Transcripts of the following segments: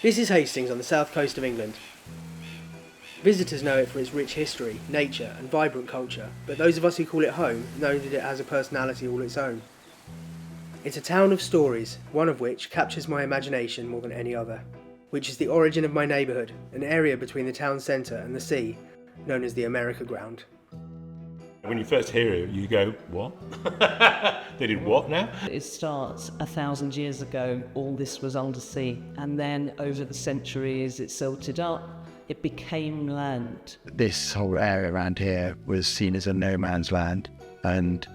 This is Hastings on the south coast of England. Visitors know it for its rich history, nature and vibrant culture, but those of us who call it home know that it has a personality all its own. It's a town of stories, one of which captures my imagination more than any other, which is the origin of my neighbourhood, an area between the town centre and the sea, known as the America Ground. When you first hear it, you go, what? They did what now? It starts 1,000 years ago, all this was undersea, and then over the centuries it silted up, it became land. This whole area around here was seen as a no man's land, and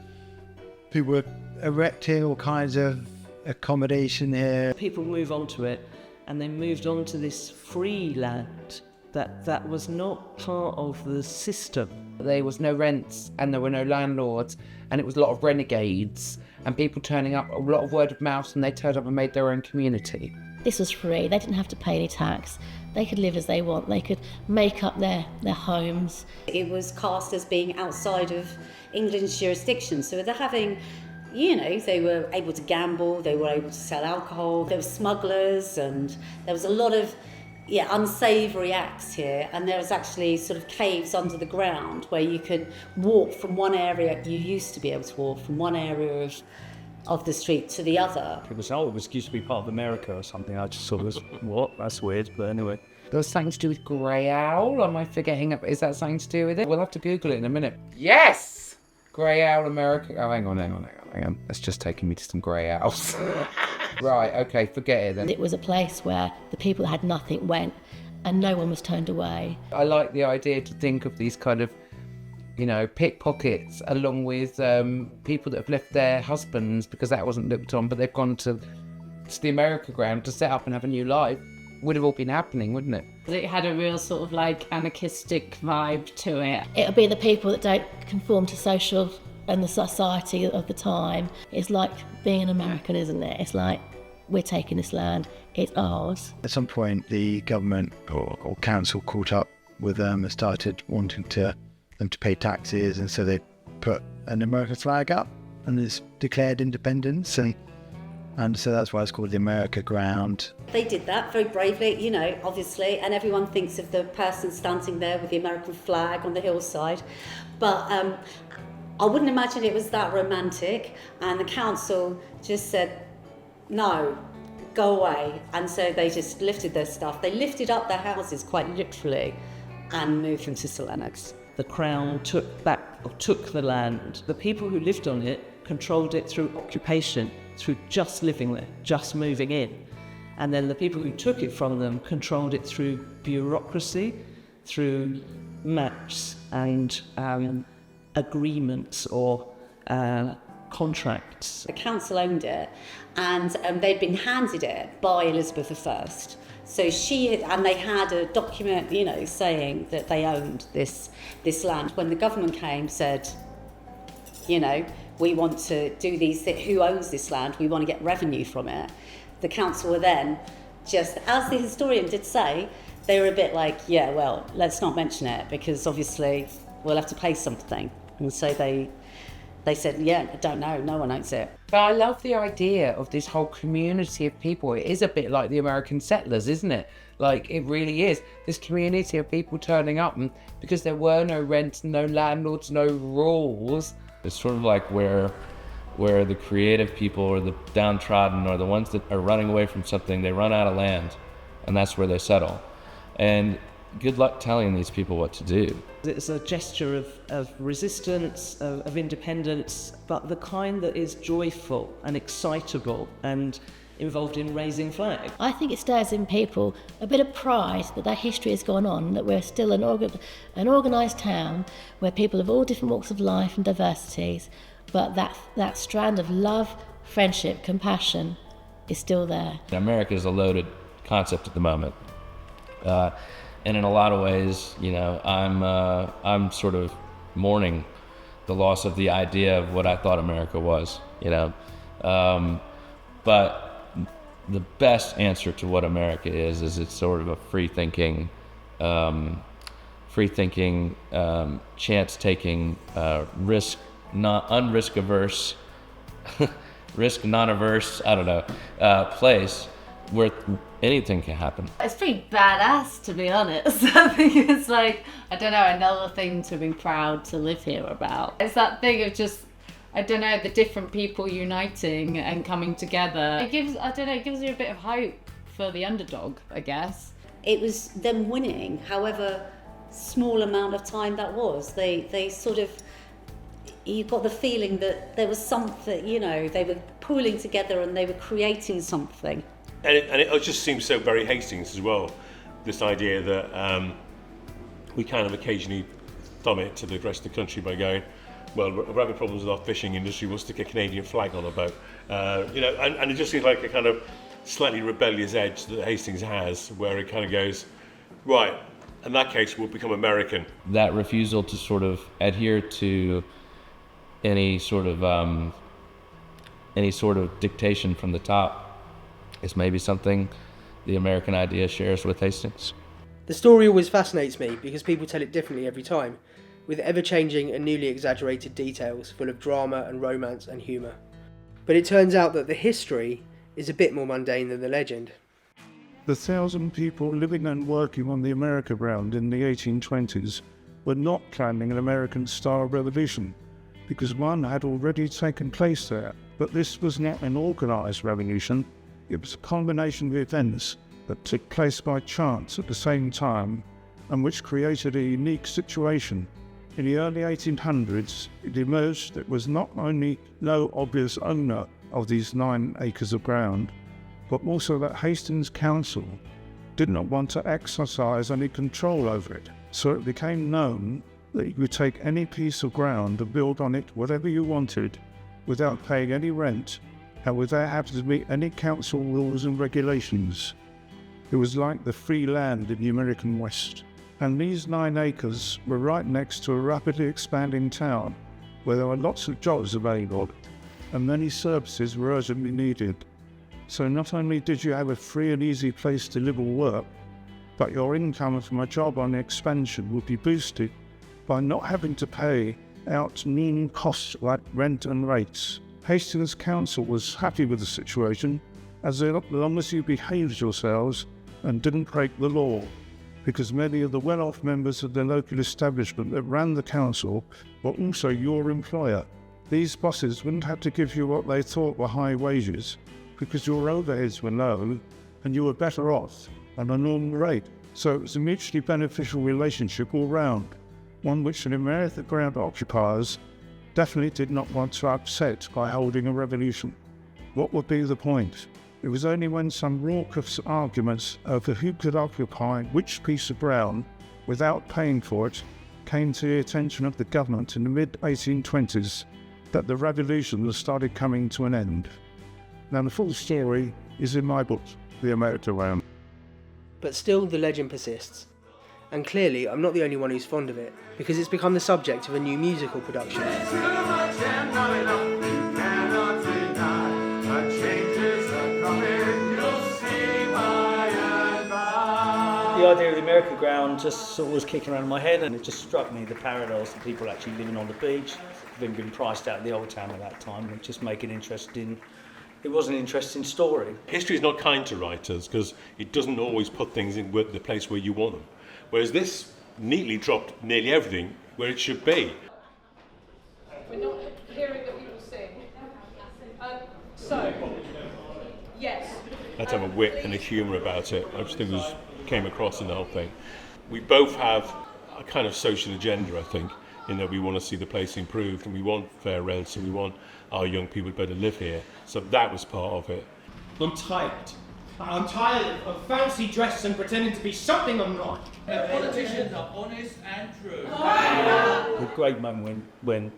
people were erecting all kinds of accommodation here. People move onto it, and they moved on to this free land that was not part of the system. There was no rents and there were no landlords, and it was a lot of renegades and people turning up, a lot of word of mouth, and they turned up and made their own community. This was free. They didn't have to pay any tax. They could live as they want. They could make up their homes. It was cast as being outside of England's jurisdiction. So they're having, they were able to gamble, they were able to sell alcohol, there were smugglers, and there was a lot of unsavoury acts here. And there was actually sort of caves under the ground where you could walk from one area, you used to be able to walk from one area of the street to the other. It was used to be part of America or something. I just thought it was, what? That's weird, but anyway. There was something to do with grey owl. Am I forgetting? Is that something to do with it? We'll have to Google it in a minute. Yes! Grey owl America. Oh, hang on. That's just taking me to some grey owls. Right, okay, forget it then. It was a place where the people that had nothing went, and no one was turned away. I like the idea to think of these kind of, pickpockets along with people that have left their husbands because that wasn't looked on, but they've gone to the America Ground to set up and have a new life. Would have all been happening, wouldn't it? It had a real sort of anarchistic vibe to it. It'll be the people that don't conform to social and the society of the time. It's like being an American, isn't it? It's like, we're taking this land, it's ours. At some point, the government or council caught up with them and started wanting them to pay taxes, and so they put an American flag up and it's declared independence, and so that's why it's called the America Ground. They did that very bravely, obviously, and everyone thinks of the person standing there with the American flag on the hillside. But I wouldn't imagine it was that romantic, and the council just said, no, go away. And so they just lifted their stuff. They lifted up their houses quite literally and moved them to St Lennox. The Crown took the land. The people who lived on it controlled it through occupation, through just living there, just moving in. And then the people who took it from them controlled it through bureaucracy, through maps and agreements or contracts. The council owned it, and they'd been handed it by Elizabeth I. So they had a document, saying that they owned this land. When the government came, said, we want to do these things. Who owns this land? We want to get revenue from it. The council were then, just as the historian did say, they were a bit like, let's not mention it because obviously we'll have to pay something. And so they said, I don't know, no one owns it. But I love the idea of this whole community of people. It is a bit like the American settlers, isn't it? It really is. This community of people turning up, and because there were no rents, no landlords, no rules. It's sort of like where the creative people or the downtrodden or the ones that are running away from something, they run out of land, and that's where they settle. And good luck telling these people what to do. It's a gesture of resistance, of independence, but the kind that is joyful and excitable and involved in raising flags. I think it stirs in people a bit of pride that their history has gone on, that we're still an organised town where people of all different walks of life and diversities, but that strand of love, friendship, compassion is still there. America is a loaded concept at the moment. And in a lot of ways, I'm sort of mourning the loss of the idea of what I thought America was, But the best answer to what America is it's sort of a free-thinking, chance-taking, unrisk-averse, risk non-averse, place where anything can happen. It's pretty badass, to be honest. I think it's like, I don't know, another thing to be proud to live here about. It's that thing of just, I don't know, the different people uniting and coming together. It gives, I don't know, it gives you a bit of hope for the underdog, I guess. It was them winning, however small amount of time that was. They sort of, you got the feeling that there was something, you know, they were pooling together and they were creating something. And it just seems so very Hastings as well, this idea that we kind of occasionally thumb it to the rest of the country by going, well, we're having problems with our fishing industry, we'll stick a Canadian flag on a boat. You know, and it just seems like a kind of slightly rebellious edge that Hastings has, where it kind of goes, right, in that case, we'll become American. That refusal to sort of adhere to any sort of dictation from the top is maybe something the American idea shares with Hastings. The story always fascinates me because people tell it differently every time, with ever-changing and newly exaggerated details full of drama and romance and humour. But it turns out that the history is a bit more mundane than the legend. The 1,000 people living and working on the America ground in the 1820s were not planning an American-style revolution, because one had already taken place there. But this was not an organised revolution. It was a combination of events that took place by chance at the same time, and which created a unique situation. In the early 1800s, it emerged that there was not only no obvious owner of these 9 acres of ground, but also that Hastings Council did not want to exercise any control over it. So it became known that you could take any piece of ground and build on it whatever you wanted without paying any rent and without having to meet any council rules and regulations. It was like the free land in the American West. And these 9 acres were right next to a rapidly expanding town where there were lots of jobs available and many services were urgently needed. So not only did you have a free and easy place to live or work, but your income from a job on expansion would be boosted by not having to pay out mean costs like rent and rates. Hastings Council was happy with the situation as long as you behaved yourselves and didn't break the law, because many of the well-off members of the local establishment that ran the council were also your employer. These bosses wouldn't have to give you what they thought were high wages, because your overheads were low and you were better off on a normal rate. So it was a mutually beneficial relationship all round, one which the American ground occupiers definitely did not want to upset by holding a revolution. What would be the point? It was only when some raucous arguments over who could occupy which piece of ground without paying for it came to the attention of the government in the mid-1820s that the revolution started coming to an end. Now the full story is in my book, The America Round. But still the legend persists. And clearly I'm not the only one who's fond of it, because it's become the subject of a new musical production. The idea of the America ground just sort of was kicking around in my head, and it just struck me the parallels to people actually living on the beach, having been priced out of the old town at that time, and just make it interesting. It was an interesting story. History is not kind to writers because it doesn't always put things in the place where you want them. Whereas this neatly dropped nearly everything where it should be. We're not hearing the people sing. So, yes. Let's have a wit and a humour about it. I just think it came across in the whole thing. We both have a kind of social agenda, I think, in that we want to see the place improved and we want fair rents and we want our young people to be able to live here. So that was part of it. I'm tired. I'm tired of fancy dress and pretending to be something I'm not. Politicians are honest and true. A great moment when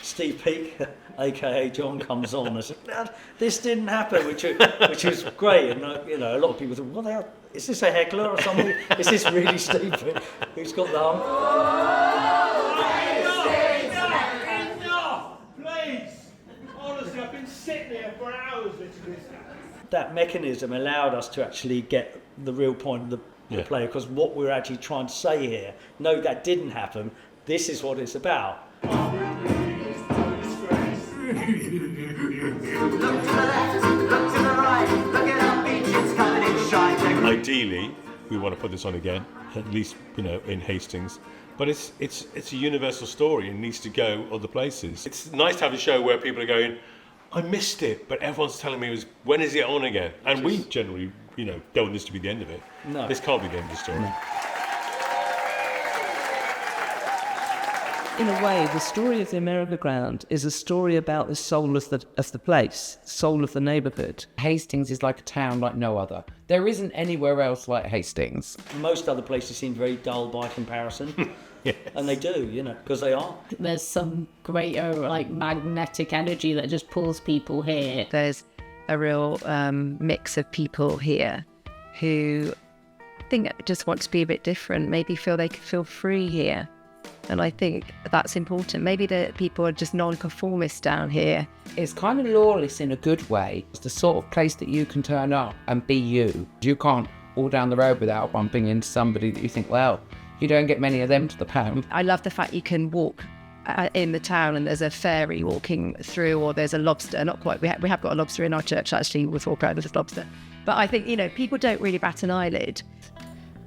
Steve Peake, aka John, comes on and says, "No, this didn't happen," which was great. And you know, a lot of people thought, "What the hell? Is this a heckler or something? Is this really Steve Peake? Who's got the hump?" Enough! Please! Honestly, I've been sitting here for hours listening to this. That mechanism allowed us to actually get the real point of the play, because what we're actually trying to say here, no, that didn't happen, this is what it's about. Look to the left, look to the right, look at our beach, it's we want to put this on again, at least, you know, in Hastings. But it's a universal story and needs to go other places. It's nice to have a show where people are going, I missed it, but everyone's telling me, when is it on again? And we generally, you know, don't want this to be the end of it. No. This can't be the end of the story. No. In a way, the story of the America Ground is a story about the soul of the place, soul of the neighbourhood. Hastings is like a town like no other. There isn't anywhere else like Hastings. Most other places seem very dull by comparison. Yes. And they do, you know, because they are. There's some greater like magnetic energy that just pulls people here. There's a real mix of people here who think just want to be a bit different, maybe feel they can feel free here. And I think that's important. Maybe the people are just non-conformists down here. It's kind of lawless in a good way. It's the sort of place that you can turn up and be you. You can't walk down the road without bumping into somebody that you think, well, you don't get many of them to the pound. I love the fact you can walk in the town and there's a ferry walking through, or there's a lobster. Not quite. We have got a lobster in our church, actually. We're all proud of this lobster. But I think, you know, people don't really bat an eyelid.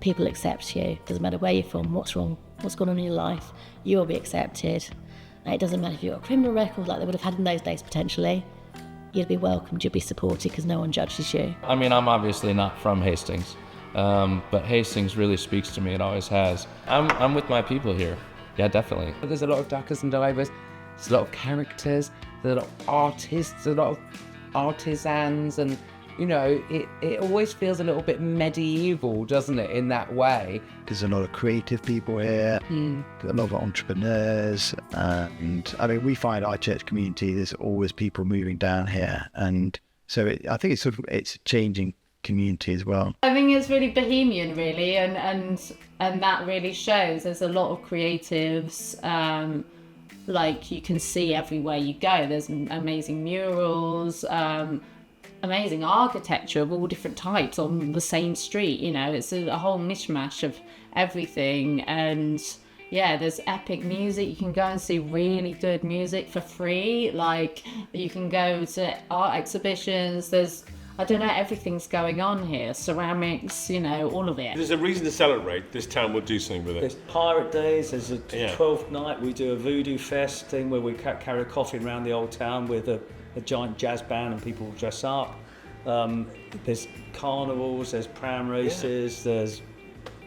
People accept you. Doesn't matter where you're from, what's wrong, what's going on in your life, you will be accepted. And it doesn't matter if you've got a criminal record like they would have had in those days potentially. You'll be welcomed, you'll be supported because no one judges you. I mean, I'm obviously not from Hastings, but Hastings really speaks to me. It always has. I'm with my people here. Yeah, definitely. There's a lot of duckers and divers. There's a lot of characters. There's a lot of artists. A lot of artisans, and you know, it always feels a little bit medieval, doesn't it, in that way? There's a lot of creative people here, a lot of entrepreneurs, and I mean, we find our church community, there's always people moving down here, and so I think it's a changing community as well. I think it's really bohemian, really, and that really shows. There's a lot of creatives, like you can see everywhere you go. There's amazing murals, amazing architecture of all different types on the same street. You know, it's a whole mishmash of everything. And yeah, there's epic music. You can go and see really good music for free. Like you can go to art exhibitions. There's, I don't know, everything's going on here. Ceramics, you know, all of it. There's a reason to celebrate. This town will do something with it. There's Pirate Days, there's a 12th night, we do a voodoo fest thing where we carry a coffin around the old town with a giant jazz band and people dress up. There's carnivals, there's pram races,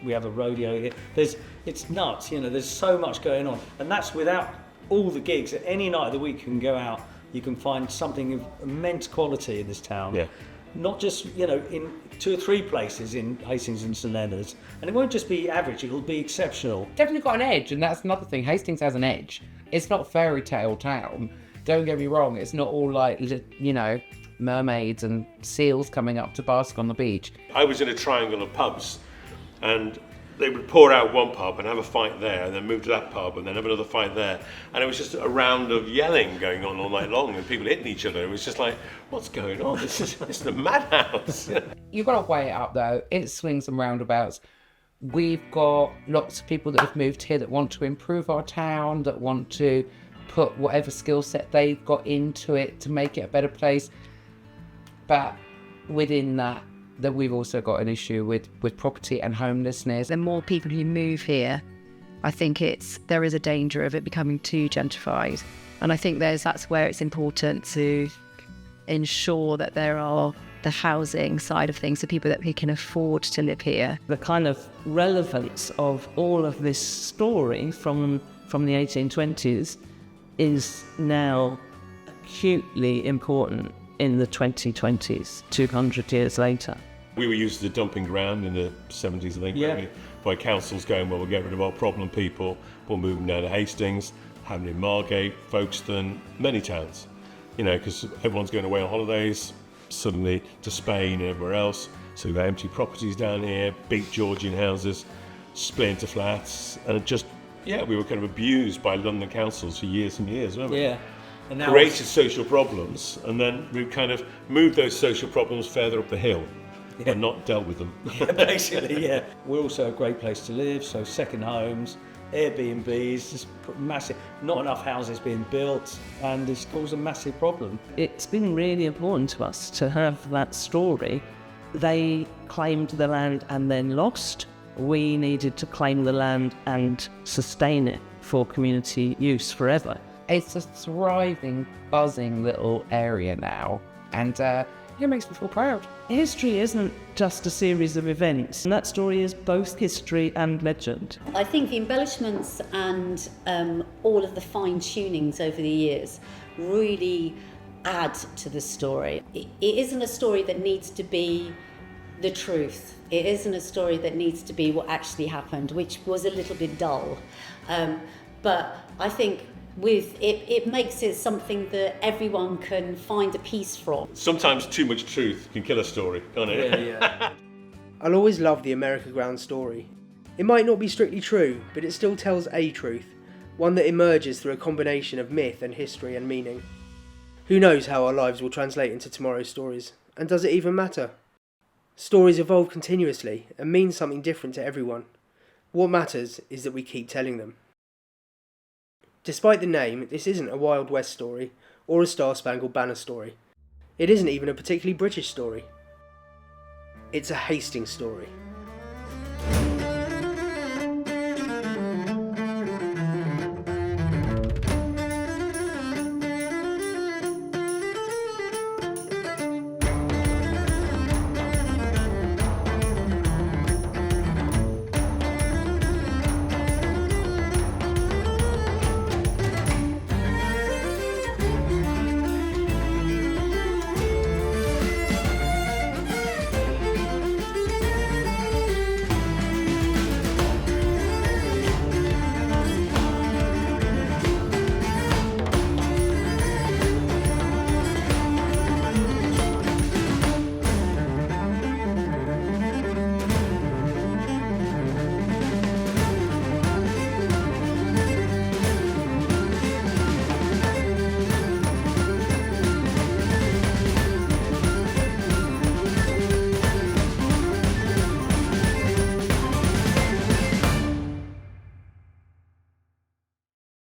we have a rodeo here. It's nuts, you know, there's so much going on. And that's without all the gigs. At any night of the week you can go out, you can find something of immense quality in this town. Yeah. Not just, you know, in 2 or 3 places in Hastings and St Leonard's. And it won't just be average, it'll be exceptional. Definitely got an edge, and that's another thing. Hastings has an edge. It's not fairy tale town. Don't get me wrong, it's not all like, you know, mermaids and seals coming up to bask on the beach. I was in a triangle of pubs, and they would pour out one pub and have a fight there, and then move to that pub and then have another fight there, and it was just a round of yelling going on all night long and people hitting each other. It was just like, what's going on? This is a madhouse. You've got to weigh it up though. It swings and roundabouts. We've got lots of people that have moved here that want to improve our town, that want to put whatever skill set they've got into it to make it a better place. But within that we've also got an issue with property and homelessness. The more people who move here, I think there is a danger of it becoming too gentrified. And I think that's where it's important to ensure that there are the housing side of things, so people that we can afford to live here. The kind of relevance of all of this story from the 1820s is now acutely important in the 2020s, 200 years later. We were used as a dumping ground in the 70s, I think, by councils going, well, we'll get rid of our problem people, we'll move them down to Hastings, having in Margate, Folkestone, many towns, you know, because everyone's going away on holidays, suddenly to Spain and everywhere else. So we've got empty properties down here, big Georgian houses, split into flats, and we were kind of abused by London councils for years and years, weren't we? Yeah. And now created social problems, and then we kind of moved those social problems further up the hill. Yeah. And not dealt with them. Yeah, basically, yeah. We're also a great place to live, so second homes, Airbnbs, just massive, not enough houses being built, and this caused a massive problem. It's been really important to us to have that story They claimed the land and then lost. We needed to claim the land and sustain it for community use forever. It's a thriving, buzzing little area now, and it makes me feel proud. History isn't just a series of events, and that story is both history and legend. I think the embellishments and all of the fine tunings over the years really add to the story. It isn't a story that needs to be the truth. It isn't a story that needs to be what actually happened, which was a little bit dull. But I think with it makes it something that everyone can find a piece from. Sometimes too much truth can kill a story, can't it? Yeah. I'll always love the America Ground story. It might not be strictly true, but it still tells a truth, one that emerges through a combination of myth and history and meaning. Who knows how our lives will translate into tomorrow's stories, and does it even matter? Stories evolve continuously and mean something different to everyone. What matters is that we keep telling them. Despite the name, this isn't a Wild West story or a Star-Spangled Banner story. It isn't even a particularly British story. It's a Hastings story.